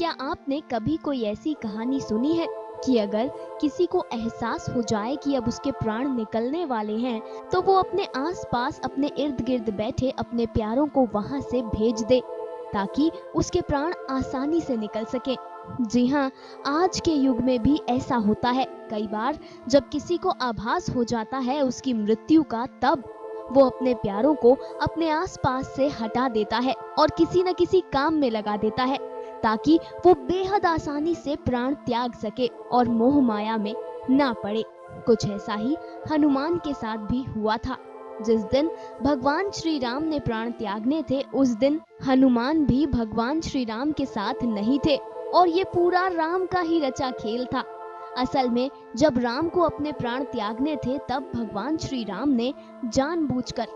क्या आपने कभी कोई ऐसी कहानी सुनी है कि अगर किसी को एहसास हो जाए कि अब उसके प्राण निकलने वाले हैं, तो वो अपने आसपास अपने इर्द गिर्द बैठे अपने प्यारों को वहां से भेज दे ताकि उसके प्राण आसानी से निकल सके। जी हाँ, आज के युग में भी ऐसा होता है। कई बार जब किसी को आभास हो जाता है उसकी मृत्यु का, तब वो अपने प्यारों को अपने आसपास से हटा देता है और किसी न किसी काम में लगा देता है ताकि वो बेहद आसानी से प्राण त्याग सके और मोह माया में ना पड़े। कुछ ऐसा ही हनुमान के साथ भी हुआ था। जिस दिन भगवान श्री राम ने प्राण त्यागने थे, उस दिन हनुमान भी भगवान श्री राम के साथ नहीं थे और ये पूरा राम का ही रचा खेल था। असल में जब राम को अपने प्राण त्यागने थे, तब भगवान श्री राम ने जानबूझकर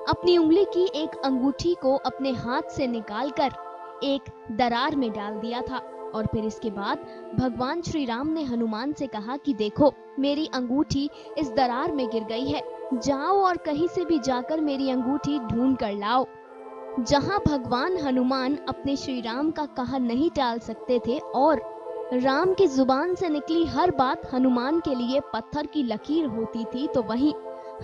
अपनी उंगली की एक अंगूठी को अपने हाथ से निकालकर एक दरार में डाल दिया था और फिर इसके बाद भगवान श्री राम ने हनुमान से कहा कि देखो, मेरी अंगूठी इस दरार में गिर गई है, जाओ और कहीं से भी जाकर मेरी अंगूठी ढूंढ कर लाओ। जहां भगवान हनुमान अपने श्री राम का कहा नहीं टाल सकते थे और राम की जुबान से निकली हर बात हनुमान के लिए पत्थर की लकीर होती थी, तो वहीं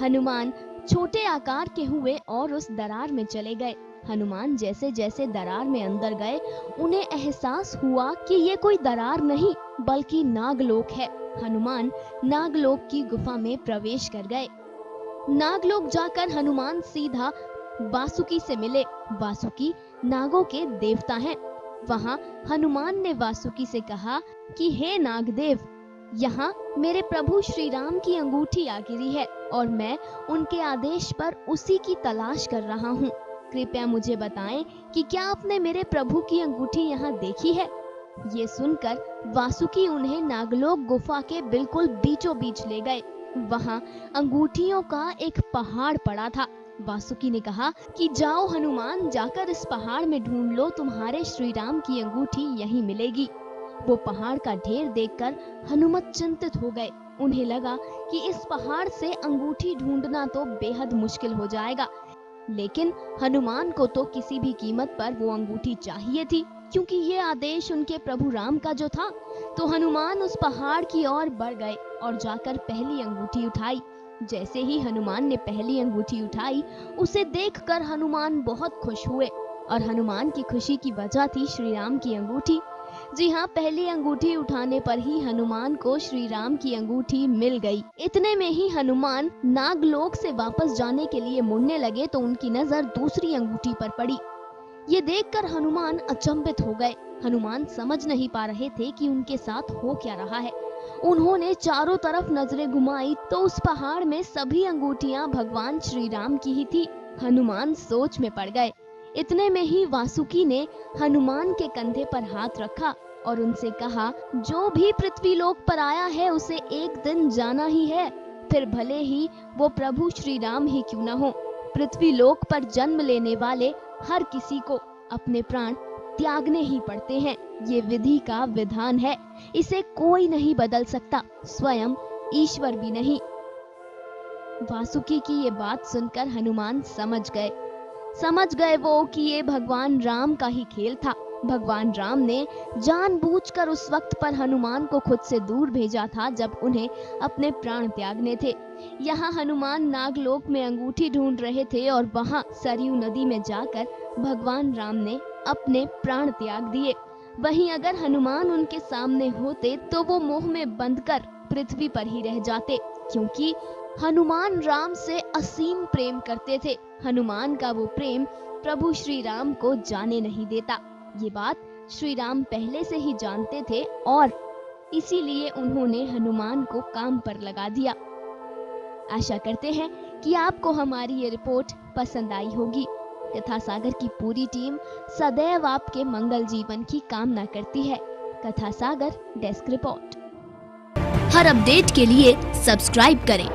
हनुमान छोटे आकार के हुए और उस दरार में चले गए। हनुमान जैसे जैसे दरार में अंदर गए, उन्हें एहसास हुआ कि ये कोई दरार नहीं बल्कि नागलोक है। हनुमान नागलोक की गुफा में प्रवेश कर गए। नागलोक जाकर हनुमान सीधा वासुकी से मिले। वासुकी नागों के देवता हैं। वहां हनुमान ने वासुकी से कहा कि हे नागदेव, यहाँ मेरे प्रभु श्री राम की अंगूठी आ गिरी है और मैं उनके आदेश पर उसी की तलाश कर रहा हूँ। कृपया मुझे बताएं कि क्या आपने मेरे प्रभु की अंगूठी यहाँ देखी है। ये सुनकर वासुकी उन्हें नागलोक गुफा के बिल्कुल बीचों बीच ले गए। वहाँ अंगूठियों का एक पहाड़ पड़ा था। वासुकी ने कहा कि जाओ हनुमान, जाकर इस पहाड़ में ढूंढ लो, तुम्हारे श्री राम की अंगूठी यहीं मिलेगी। वो पहाड़ का ढेर देखकर हनुमत चिंतित हो गए। उन्हें लगा कि इस पहाड़ से अंगूठी ढूंढना तो बेहद मुश्किल हो जाएगा, लेकिन हनुमान को तो किसी भी कीमत पर वो अंगूठी चाहिए थी, क्योंकि ये आदेश उनके प्रभु राम का जो था। तो हनुमान उस पहाड़ की ओर बढ़ गए और जाकर पहली अंगूठी उठाई। जैसे ही हनुमान ने पहली अंगूठी उठाई, उसे देखकर हनुमान बहुत खुश हुए और हनुमान की खुशी की वजह थी श्री राम की अंगूठी। जी हाँ, पहली अंगूठी उठाने पर ही हनुमान को श्री राम की अंगूठी मिल गई। इतने में ही हनुमान नागलोक से वापस जाने के लिए मुड़ने लगे तो उनकी नजर दूसरी अंगूठी पर पड़ी। ये देखकर हनुमान अचंभित हो गए। हनुमान समझ नहीं पा रहे थे कि उनके साथ हो क्या रहा है। उन्होंने चारों तरफ नजरें घुमाई तो उस पहाड़ में सभी अंगूठियां भगवान श्री राम की ही थी। हनुमान सोच में पड़ गए। इतने में ही वासुकी ने हनुमान के कंधे पर हाथ रखा और उनसे कहा, जो भी पृथ्वीलोक पर आया है उसे एक दिन जाना ही है, फिर भले ही वो प्रभु श्री राम ही क्यों न हो। पृथ्वीलोक पर जन्म लेने वाले हर किसी को अपने प्राण त्यागने ही पड़ते हैं। ये विधि का विधान है, इसे कोई नहीं बदल सकता, स्वयं ईश्वर भी नहीं। वासुकी की ये बात सुनकर हनुमान समझ गए वो कि ये भगवान राम का ही खेल था। भगवान राम ने जानबूझकर उस वक्त पर हनुमान को खुद से दूर भेजा था जब उन्हें अपने प्राण त्यागने थे। यहाँ हनुमान नागलोक में अंगूठी ढूंढ रहे थे और वहाँ सरयू नदी में जाकर भगवान राम ने अपने प्राण त्याग दिए। वहीं अगर हनुमान उनके सामने होते तो वो मोह में बंधकर पृथ्वी पर ही रह जाते, क्योंकि हनुमान राम से असीम प्रेम करते थे। हनुमान का वो प्रेम प्रभु श्री राम को जाने नहीं देता। ये बात श्री राम पहले से ही जानते थे और इसीलिए उन्होंने हनुमान को काम पर लगा दिया। आशा करते हैं कि आपको हमारी ये रिपोर्ट पसंद आई होगी। कथा सागर की पूरी टीम सदैव आपके मंगल जीवन की कामना करती है। कथा सागर डेस्क रिपोर्ट। हर अपडेट के लिए सब्सक्राइब करें